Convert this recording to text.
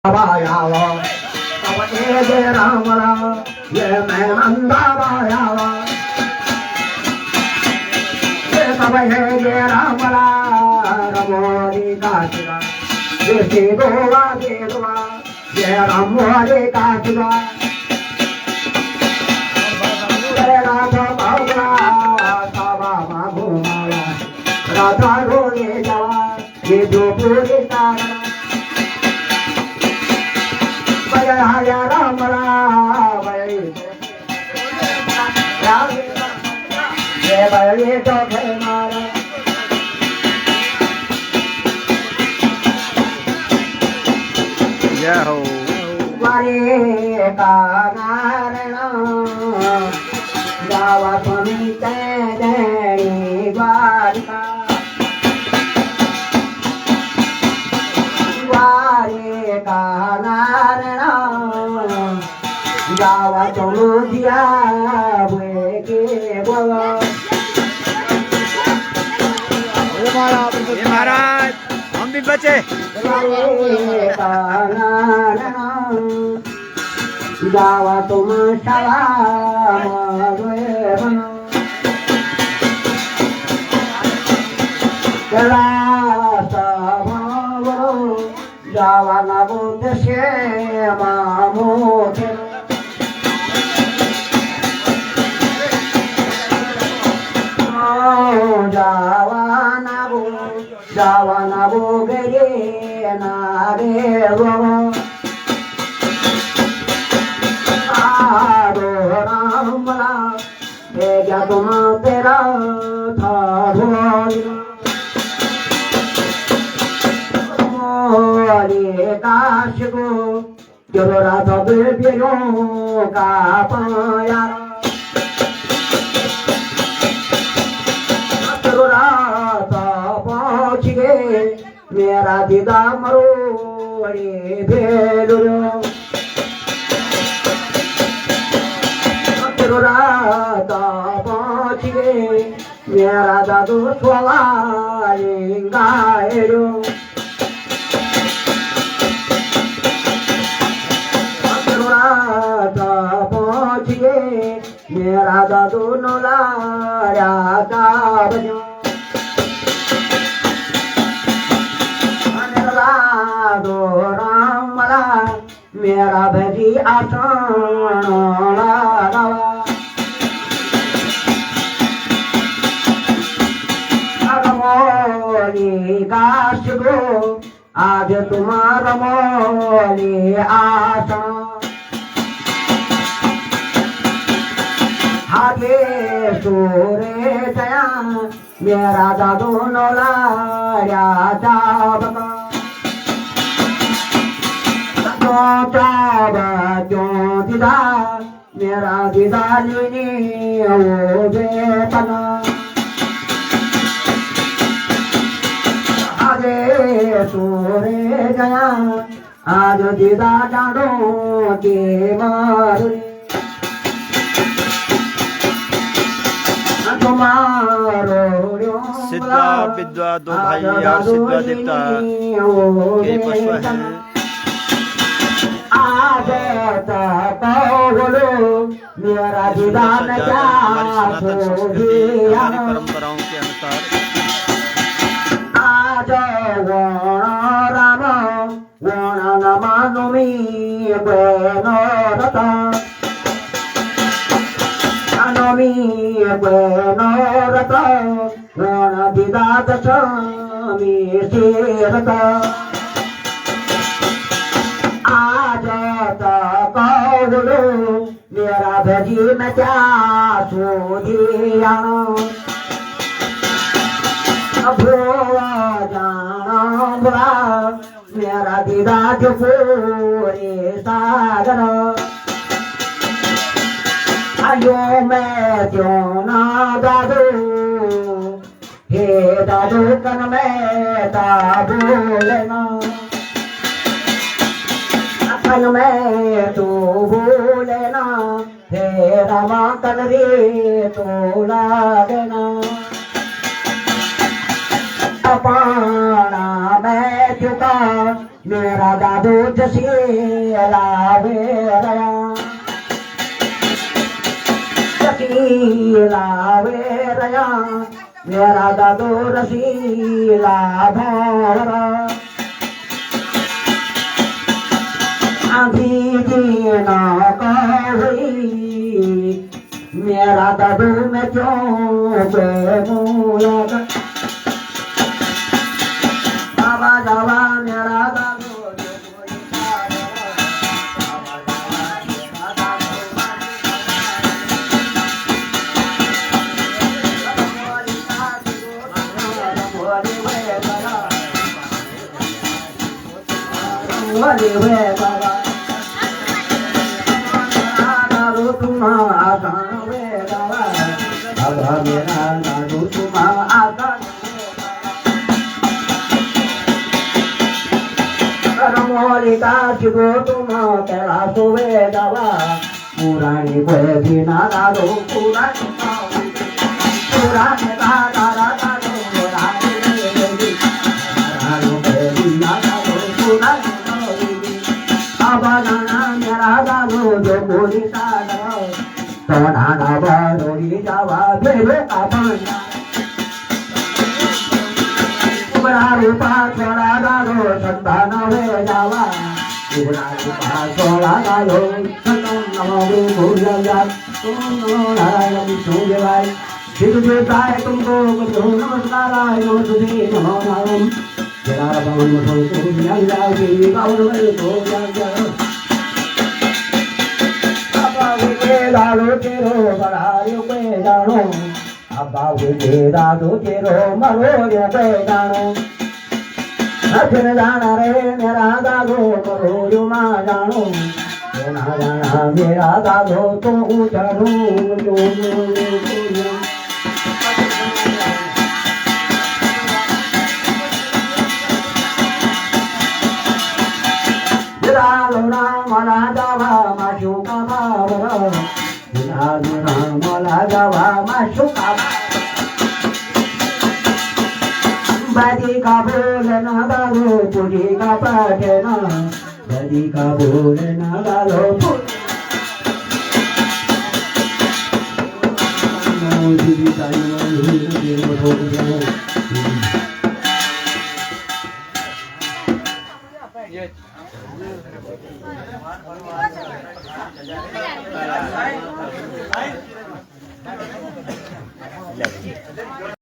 वायावा तब जय रामला ये मैं नंदा वायावा ये तब है जय रामला रमोरी काचुरा ये सेदोवा सेदोवा ये रामोरी काचुरा ये राधा बाबा सावा मागुमाला राधा रोले जावा ये जो पूरी तारा हरे राम राम ये बड़े तो मारा जय हो वारे का नारायण जावा स्वामी जय द्वारका वारे का नारायण जावा चलो दिया वे के बोलो ये महाराज हम भी बचे जावा तुम सलाम जावा ना बोध से मामो जावाना बो गरे नारे वो आरो रामला बेगा तुम तेरा था मोरे काश को जो रात बेबियों का पाया मेरा दीदा मरो अरे भेलुरो रात पहुँच गए मेरा दादू सोला गायरो रात पहुँच गए मेरा दादू नोला का बजो दो रामला मेरा भजी आसान मोली काश गो आज तुम्हारा मोली आसान आगे सूरे जया मेरा दादू नोला जाबका क्यों दिदा मेरा दिदा लेने वो बेपना आगे सूरे गया आज दिदा डांडो के मारे सिद्धा विद्वा दो भाई और सिद्धा देवता के पुष्प हैं मेरा दीदान परंपराओं के अनुसार आज राम वण नमानुमी बेनोरता नमी बेनोरता वण दीदात स्वामी शेरता मेरा भजी में क्या सोधिया जाना बुरा मेरा दीदा जो पूरे सागर आयो मैं क्यों ना दादू हे दादू कन में बोलना में तू भूलना तेरा माँ कर रे तो लागना अपाना मैं चुका मेरा दादू जसीला वेरया जसीला वेरया मेरा दादू रसीला भरा अभी जीना कही मेरा दादू में क्यों बेमूला बाबा जावा मेरा दादू बाबा दादू तुम आसान बाबा मेरा दादू तुम आसान मोलिका शिवो तुम तेरा सोवे दवा पुरानी कोई भी ना दादो पुरानी पुराने का तारा दादो पुरानी कोई भी ना दादो पुरानी अब नाना मेरा दादो जो बोली दादो तो नाना बरोली जावा भेरे का बना उबरा रूपा छोड़ा दादो संतान वे जावा उबरा रूपा छोड़ा दादो संतान नमो भूलया तुम नारायण सूर्यवाय शिव देवताय तुमको नमस्कार नमो तुझे नमो नाम जरा भवन में तुम यंगा की बावन में तो यंगा बाबा के दादो तेरो बड़ायो पे जानो अब्बा के दादो तेरो मरो रे पे जानो अजन जाना रे मेरा दादो मरो जो मा जानो ना जाना मेरा दादो तो उठरू जो Laluna mala jawa mashuka bhavara Laluna mala jawa mashuka Badi ka bole na dalo puji ka pate na Badi ka bole na dalo puji